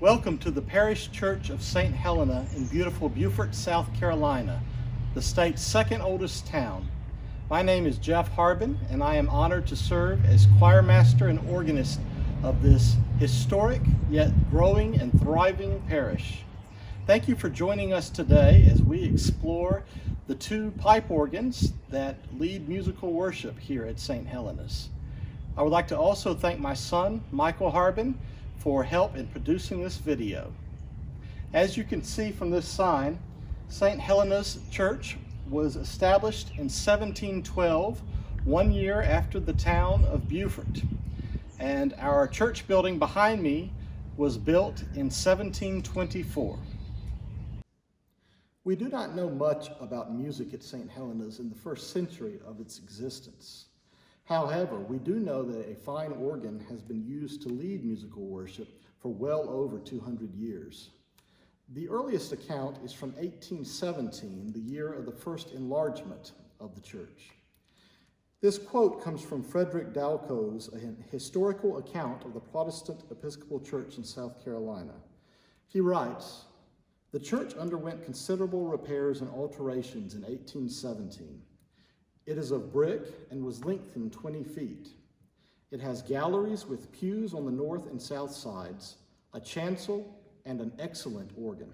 Welcome to the Parish Church of St. Helena in beautiful Beaufort, South Carolina, the state's second oldest town. My name is Jeff Harbin, and I am honored to serve as choirmaster and organist of this historic yet growing and thriving parish. Thank you for joining us today as we explore the two pipe organs that lead musical worship here at St. Helena's. I would like to also thank my son, Michael Harbin, for help in producing this video. As you can see from this sign, St. Helena's Church was established in 1712, 1 year after the town of Beaufort. And our church building behind me was built in 1724. We do not know much about music at St. Helena's in the first century of its existence. However, we do know that a fine organ has been used to lead musical worship for well over 200 years. The earliest account is from 1817, the year of the first enlargement of the church. This quote comes from Frederick Dalco's historical account of the Protestant Episcopal Church in South Carolina. He writes, "The church underwent considerable repairs and alterations in 1817. It is of brick and was lengthened 20 feet. It has galleries with pews on the north and south sides, a chancel, and an excellent organ.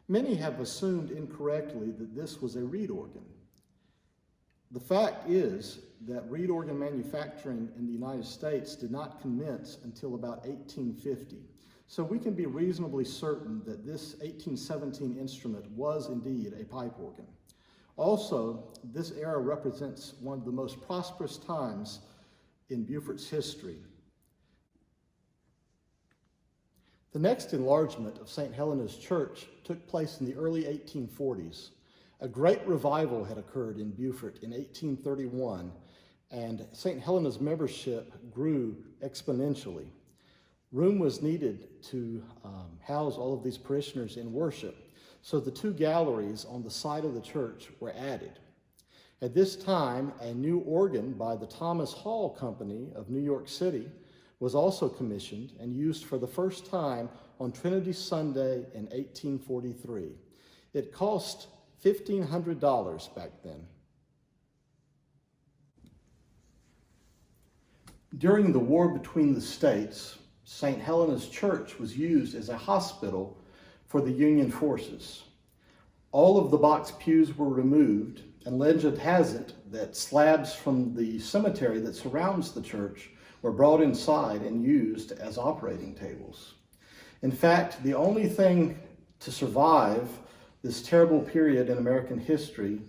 Many have assumed incorrectly that this was a reed organ. The fact is that reed organ manufacturing in the United States did not commence until about 1850, so we can be reasonably certain that this 1817 instrument was indeed a pipe organ. Also, this era represents one of the most prosperous times in Beaufort's history. The next enlargement of St. Helena's Church took place in the early 1840s. A great revival had occurred in Beaufort in 1831, and St. Helena's membership grew exponentially. Room was needed to house all of these parishioners in worship, so the two galleries on the side of the church were added. At this time, a new organ by the Thomas Hall Company of New York City was also commissioned and used for the first time on Trinity Sunday in 1843. It cost $1,500 back then. During the war between the states, St. Helena's Church was used as a hospital for the Union forces. All of the box pews were removed, and legend has it that slabs from the cemetery that surrounds the church were brought inside and used as operating tables. In fact, the only thing to survive this terrible period in American history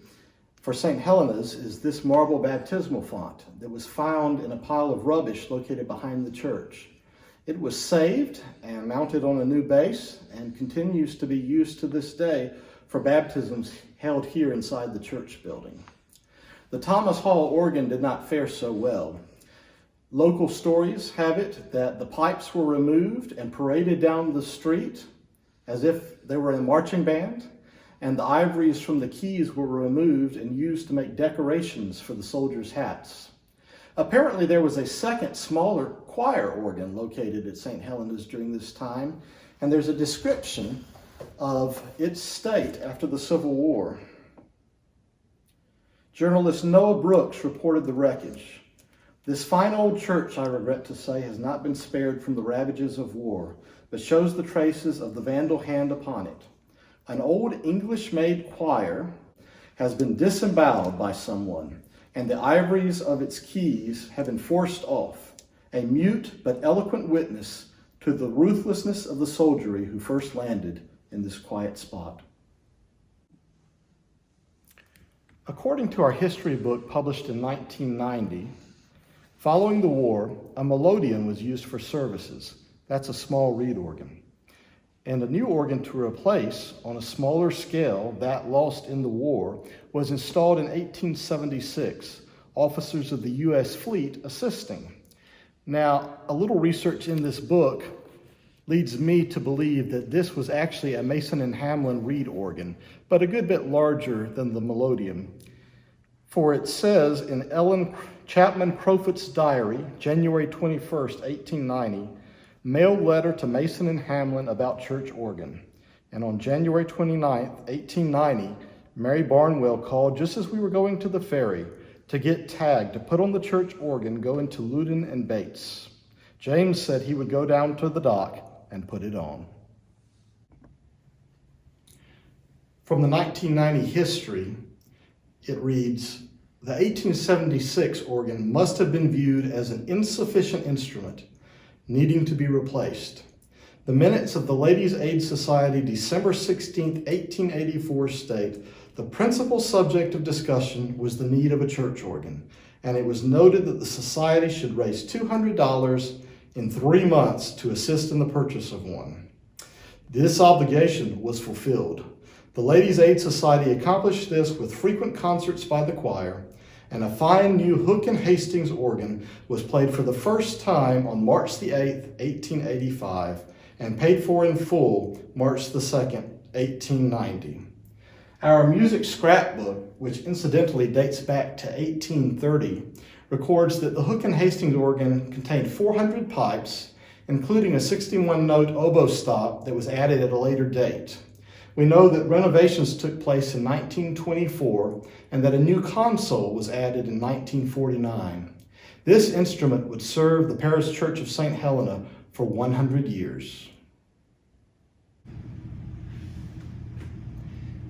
for St. Helena's is this marble baptismal font that was found in a pile of rubbish located behind the church. It was saved and mounted on a new base and continues to be used to this day for baptisms held here inside the church building. The Thomas Hall organ did not fare so well. Local stories have it that the pipes were removed and paraded down the street as if they were a marching band, and the ivories from the keys were removed and used to make decorations for the soldiers' hats. Apparently, there was a second, smaller choir organ located at St. Helena's during this time, and there's a description of its state after the Civil War. Journalist Noah Brooks reported the wreckage. "This fine old church, I regret to say, has not been spared from the ravages of war, but shows the traces of the vandal hand upon it. An old English-made choir has been disemboweled by someone, and the ivories of its keys have been forced off, a mute but eloquent witness to the ruthlessness of the soldiery who first landed in this quiet spot." According to our history book published in 1990, following the war, a melodeon was used for services. That's a small reed organ. And a new organ to replace, on a smaller scale, that lost in the war, was installed in 1876, officers of the U.S. fleet assisting. Now, a little research in this book leads me to believe that this was actually a Mason and Hamlin reed organ, but a good bit larger than the melodeon. For it says in Ellen Chapman Crofut's diary, January 21st, 1890, mailed letter to Mason and Hamlin about church organ. And on January 29, 1890, Mary Barnwell called just as we were going to the ferry to get tagged to put on the church organ going to Loudon and Bates. James said he would go down to the dock and put it on. From the 1990 history, it reads, the 1876 organ must have been viewed as an insufficient instrument, needing to be replaced. The minutes of the Ladies' Aid Society, December 16, 1884 state, the principal subject of discussion was the need of a church organ, and it was noted that the society should raise $200 in 3 months to assist in the purchase of one. This obligation was fulfilled. The Ladies' Aid Society accomplished this with frequent concerts by the choir, and a fine new Hook and Hastings organ was played for the first time on March the 8th, 1885, and paid for in full March the 2nd, 1890. Our music scrapbook, which incidentally dates back to 1830, records that the Hook and Hastings organ contained 400 pipes, including a 61-note oboe stop that was added at a later date. We know that renovations took place in 1924 and that a new console was added in 1949. This instrument would serve the parish church of St. Helena for 100 years.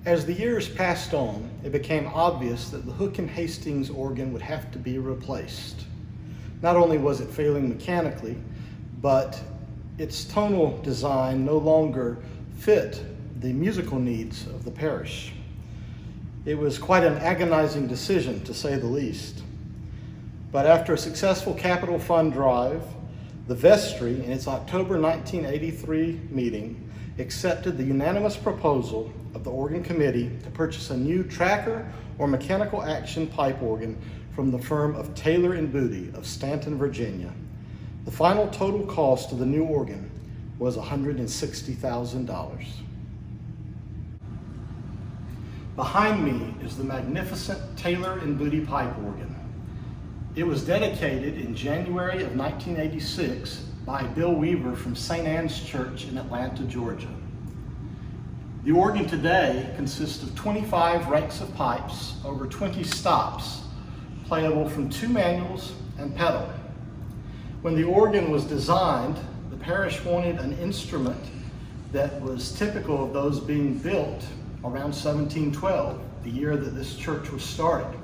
As the years passed on, it became obvious that the Hook and Hastings organ would have to be replaced. Not only was it failing mechanically, but its tonal design no longer fit the musical needs of the parish. It was quite an agonizing decision, to say the least. But after a successful capital fund drive, the vestry, in its October 1983 meeting, accepted the unanimous proposal of the organ committee to purchase a new tracker or mechanical action pipe organ from the firm of Taylor and Boody of Stanton, Virginia. The final total cost of the new organ was $160,000. Behind me is the magnificent Taylor and Boody pipe organ. It was dedicated in January of 1986 by Bill Weaver from St. Anne's Church in Atlanta, Georgia. The organ today consists of 25 ranks of pipes over 20 stops, playable from 2 manuals and pedal. When the organ was designed, the parish wanted an instrument that was typical of those being built around 1712, the year that this church was started.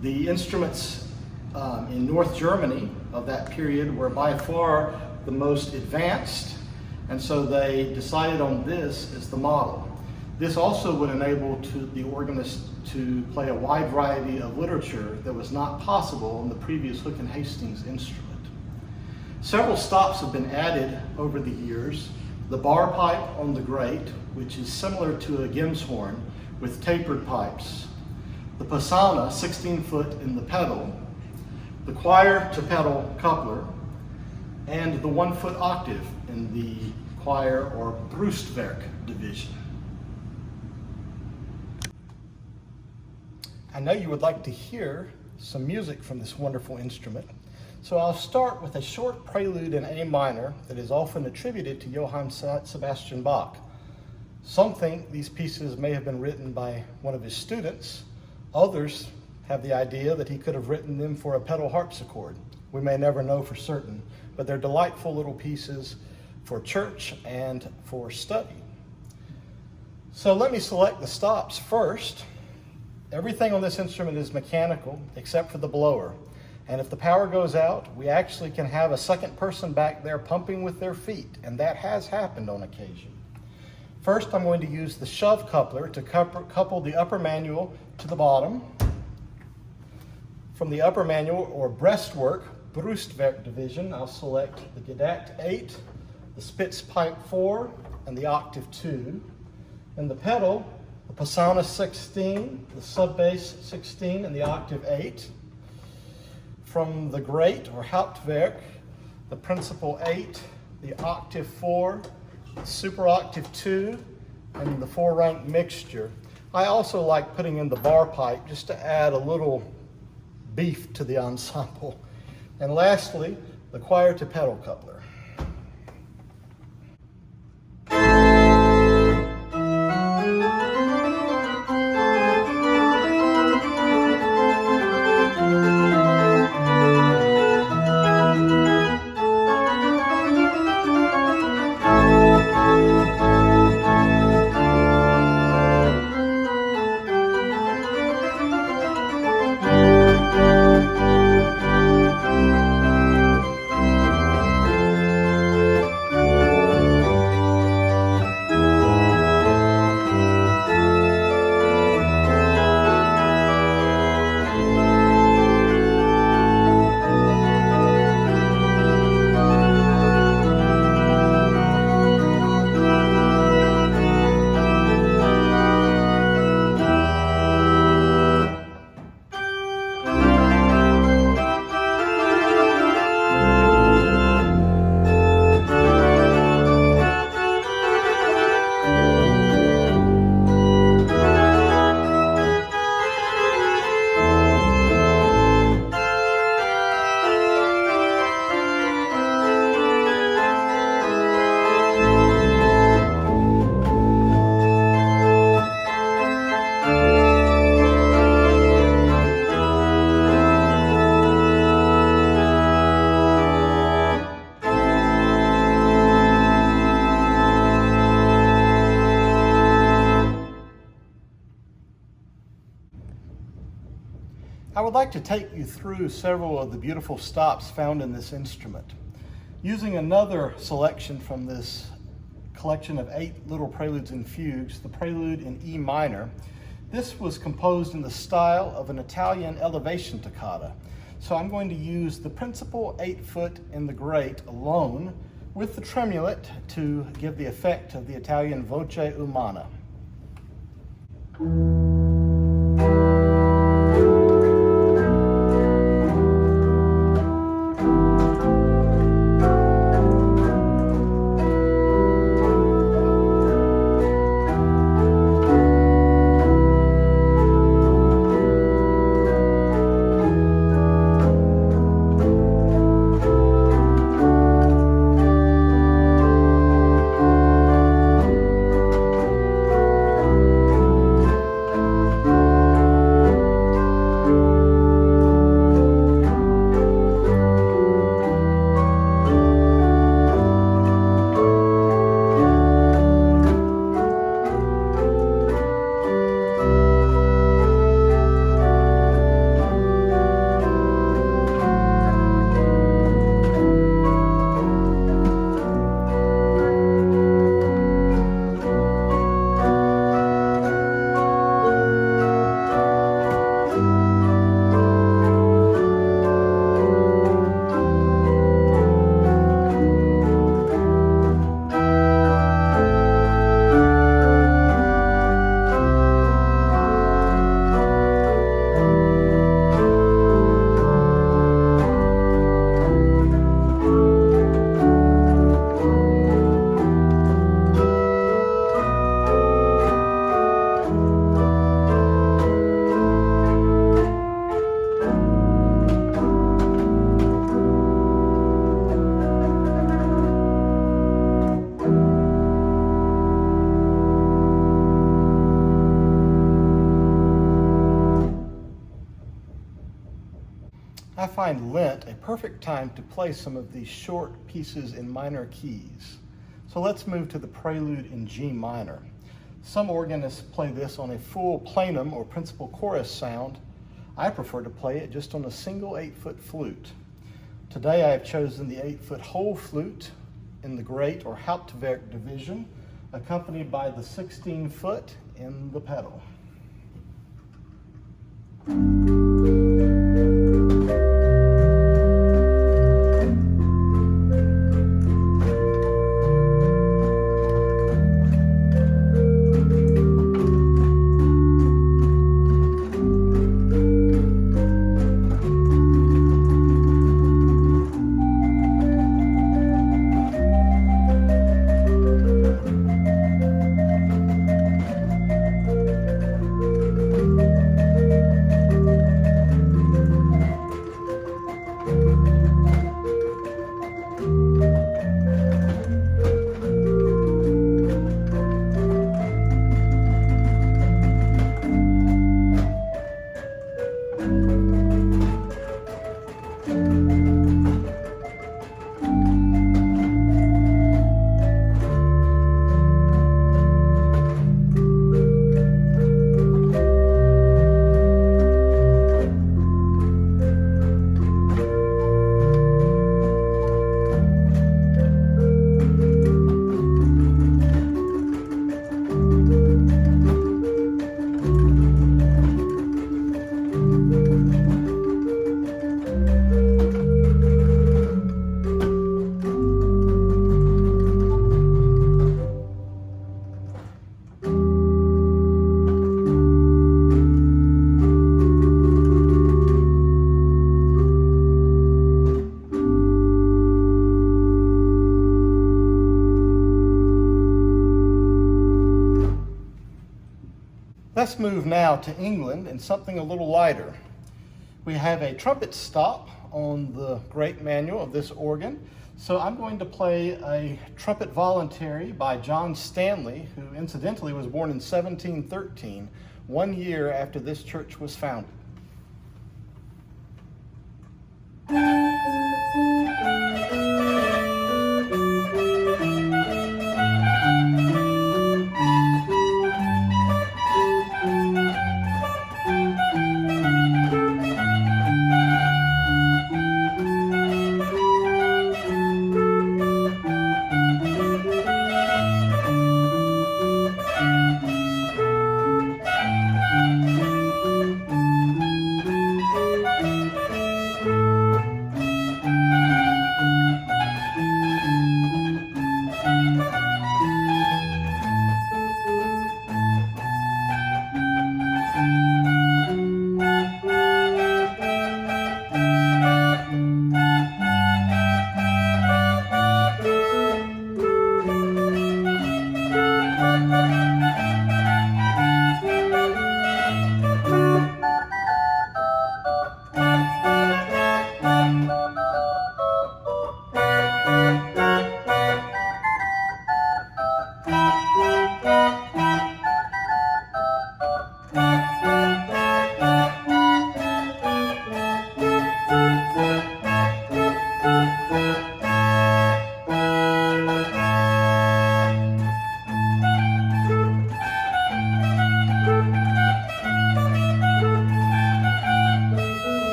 The instruments in North Germany of that period were by far the most advanced, and so they decided on this as the model. This also would enable the organist to play a wide variety of literature that was not possible on the previous Hook and Hastings instrument. Several stops have been added over the years. The bar pipe on the grate, which is similar to a Gims horn with tapered pipes. The Pisana, 16-foot in the pedal. The choir to pedal coupler. And the 1-foot octave in the choir or Brustwerk division. I know you would like to hear some music from this wonderful instrument. So I'll start with a short prelude in A minor that is often attributed to Johann Sebastian Bach. Some think these pieces may have been written by one of his students. Others have the idea that he could have written them for a pedal harpsichord. We may never know for certain, but they're delightful little pieces for church and for study. So let me select the stops first. Everything on this instrument is mechanical except for the blower. And if the power goes out, we actually can have a second person back there pumping with their feet, and that has happened on occasion. First, I'm going to use the shove coupler to couple the upper manual to the bottom. From the upper manual, or breastwork, Brustwerk division, I'll select the Gedakt 8, the Spitz pipe 4, and the octave 2. And the pedal, the Pisana 16, the sub-bass 16, and the octave 8. From the grate, or Hauptwerk, the principal 8, the octave 4, the super octave 2, and the 4-rank mixture. I also like putting in the bar pipe just to add a little beef to the ensemble. And lastly, the choir to pedal coupler. I would like to take you through several of the beautiful stops found in this instrument. Using another selection from this collection of 8 little preludes and fugues, the prelude in E minor, this was composed in the style of an Italian elevation toccata. So I'm going to use the principal 8-foot in the great alone with the tremulet to give the effect of the Italian voce umana. I find Lent a perfect time to play some of these short pieces in minor keys. So let's move to the prelude in G minor. Some organists play this on a full plenum or principal chorus sound. I prefer to play it just on a single 8-foot flute. Today I have chosen the 8-foot whole flute in the great or Hauptwerk division, accompanied by the 16-foot in the pedal. Let's move now to England and something a little lighter. We have a trumpet stop on the great manual of this organ. So I'm going to play a trumpet voluntary by John Stanley, who incidentally was born in 1713, 1 year after this church was founded.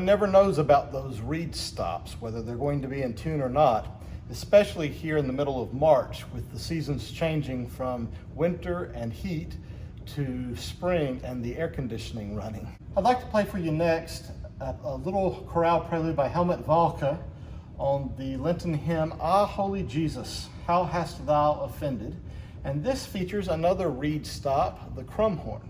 One never knows about those reed stops, whether they're going to be in tune or not, especially here in the middle of March with the seasons changing from winter and heat to spring and the air conditioning running. I'd like to play for you next a little chorale prelude by Helmut Walke on the Lenten hymn, Ah, Holy Jesus, How Hast Thou Offended? And this features another reed stop, the crumhorn.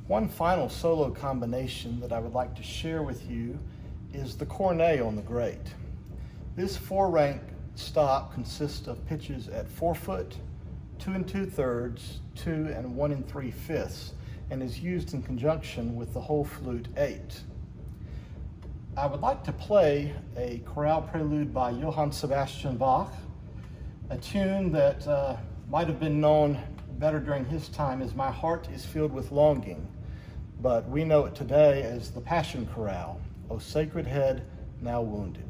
One final solo combination that I would like to share with you is the cornet on the grate. This 4-rank stop consists of pitches at 4 foot, 2 2/3, 2 and 1 3/5, and is used in conjunction with the whole flute 8. I would like to play a chorale prelude by Johann Sebastian Bach, a tune that might have been known better during his time as My Heart is Filled with Longing, but we know it today as the Passion Chorale, O Sacred Head, Now Wounded.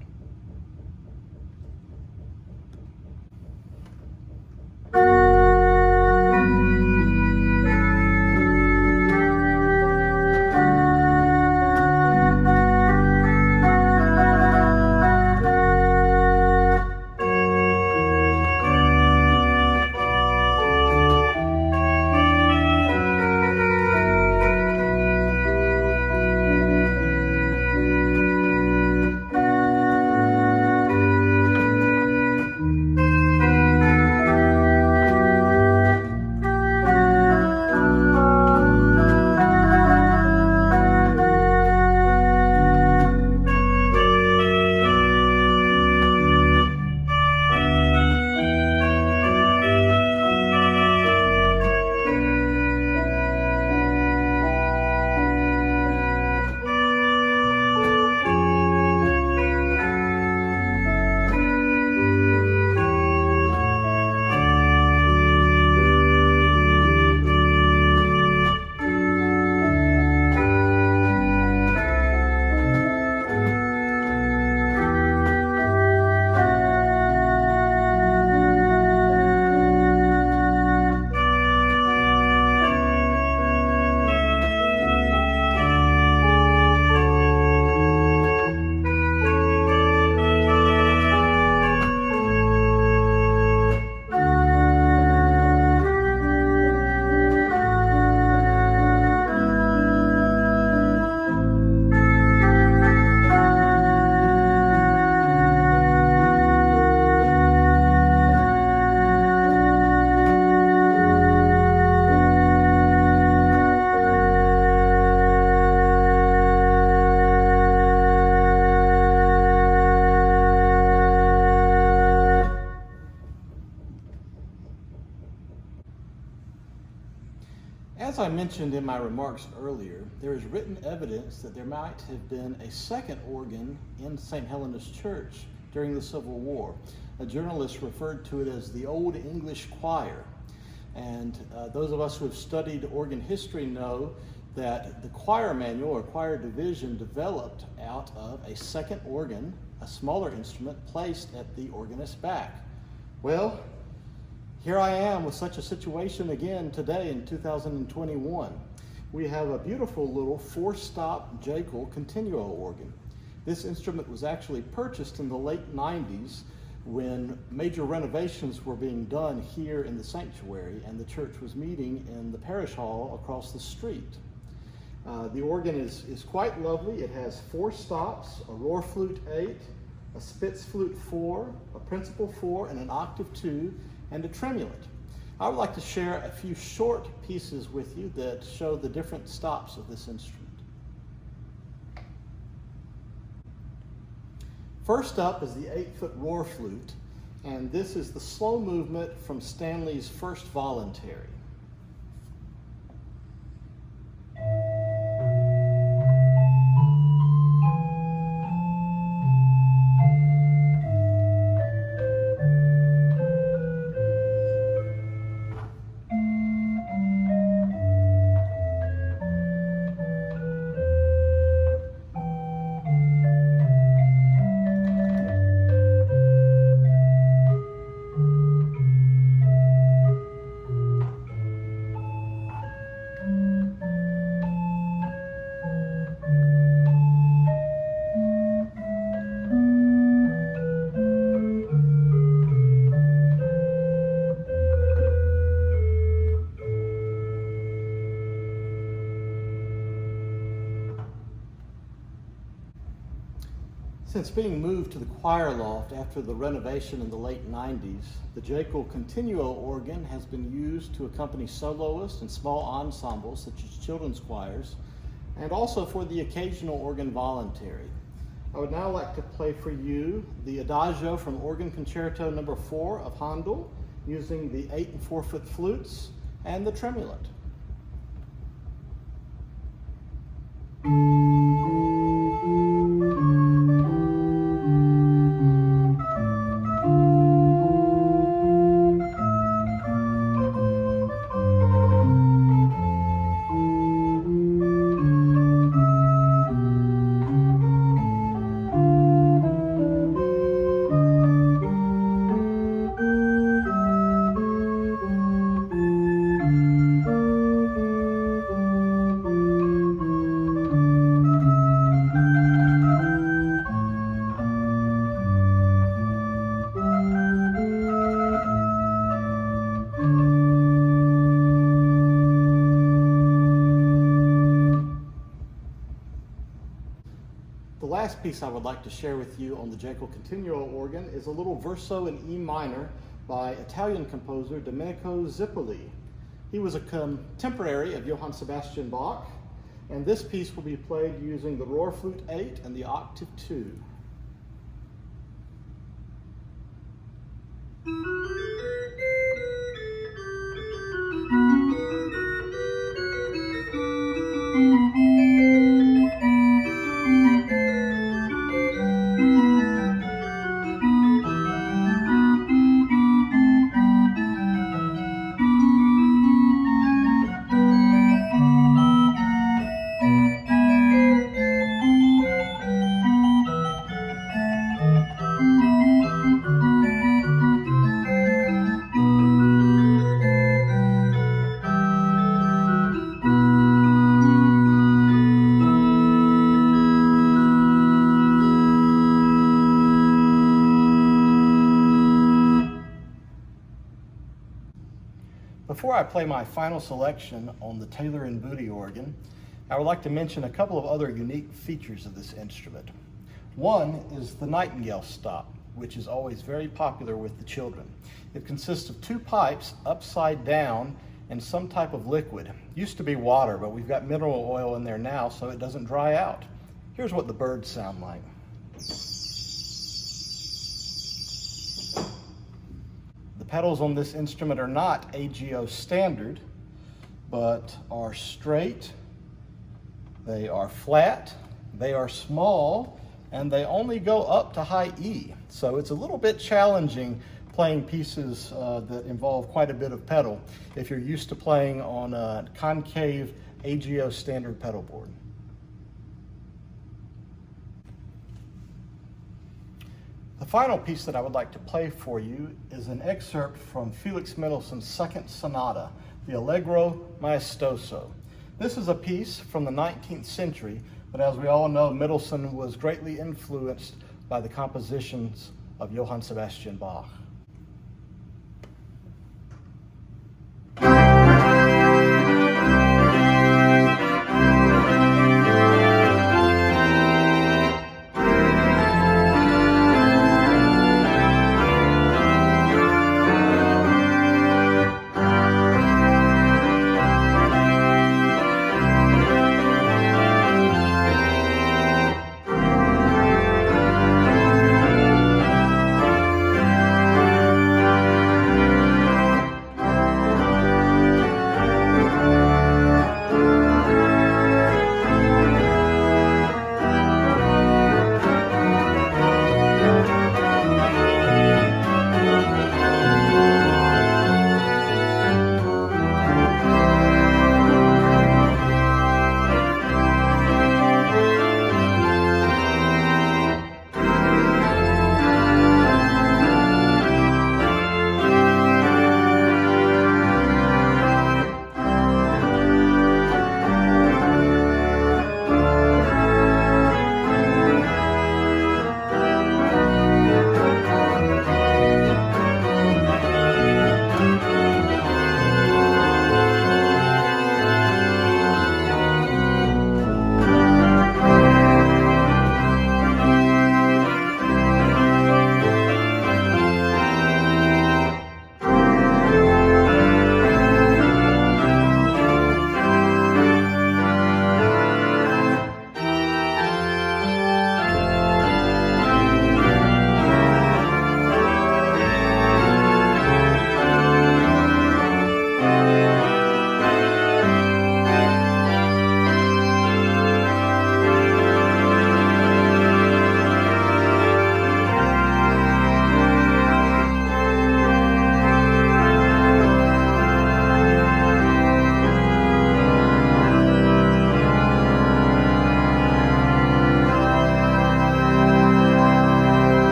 As I mentioned in my remarks earlier, there is written evidence that there might have been a second organ in St. Helena's Church during the Civil War. A journalist referred to it as the Old English Choir. And those of us who have studied organ history know that the choir manual or choir division developed out of a second organ, a smaller instrument placed at the organist's back. Well, here I am with such a situation again today in 2021. We have a beautiful little 4-stop Jaeckel continuo organ. This instrument was actually purchased in the late 90s when major renovations were being done here in the sanctuary and the church was meeting in the parish hall across the street. The organ is quite lovely. It has 4 stops, a roar flute 8, a Spitz flute 4, a principal 4, and an octave 2, and a tremulet. I would like to share a few short pieces with you that show the different stops of this instrument. First up is the 8-foot roar flute, and this is the slow movement from Stanley's First Voluntary. Since being moved to the choir loft after the renovation in the late 90s, the Jaeckel continuo organ has been used to accompany soloists and small ensembles such as children's choirs, and also for the occasional organ voluntary. I would now like to play for you the Adagio from Organ Concerto No. 4 of Handel, using the 8 and 4-foot flutes and the tremulet. The last piece I would like to share with you on the Jaeckel continuo organ is a little verso in E minor by Italian composer Domenico Zippoli. He was a contemporary of Johann Sebastian Bach, and this piece will be played using the roar flute 8 and the octave 2. Before I play my final selection on the Taylor and Boody organ, I would like to mention a couple of other unique features of this instrument. One is the nightingale stop, which is always very popular with the children. It consists of 2 pipes upside down and some type of liquid. Used to be water, but we've got mineral oil in there now so it doesn't dry out. Here's what the birds sound like. The pedals on this instrument are not AGO standard. but are straight, they are flat, they are small, and they only go up to high E. So it's a little bit challenging playing pieces that involve quite a bit of pedal if you're used to playing on a concave AGO standard pedal board. The final piece that I would like to play for you is an excerpt from Felix Mendelssohn's Second Sonata, the Allegro Maestoso. This is a piece from the 19th century, but as we all know, Mendelssohn was greatly influenced by the compositions of Johann Sebastian Bach.